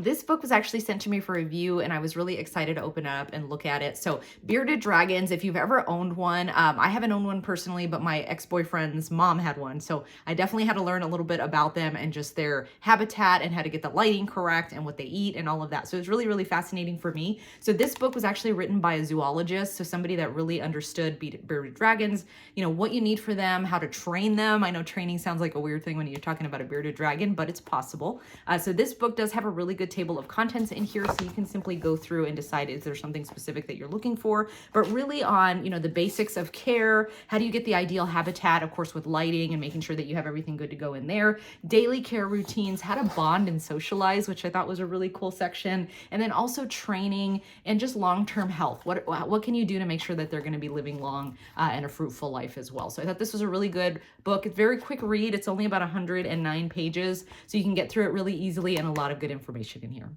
This book was actually sent to me for review, and I was really excited to open it up and look at it. So bearded dragons, if you've ever owned one, I haven't owned one personally, but my ex-boyfriend's mom had one. So I definitely had to learn a little bit about them and just their habitat and how to get the lighting correct and what they eat and all of that. So it's really, really fascinating for me. So this book was actually written by a zoologist. So somebody that really understood bearded dragons, you know, what you need for them, how to train them. I know training sounds like a weird thing when you're talking about a bearded dragon, but it's possible. So this book does have a really good table of contents in here, so you can simply go through and decide is there something specific that you're looking for, but really on, you know, the basics of care. How do you get the ideal habitat, of course, with lighting and making sure that you have everything good to go in there, daily care routines, how to bond and socialize, which I thought was a really cool section, and then also training and just long-term health. What can you do to make sure that they're going to be living long and a fruitful life as well? So I thought this was a really good book. It's very quick read. It's only about 109 pages, so you can get through it really easily, and a lot of good information in here.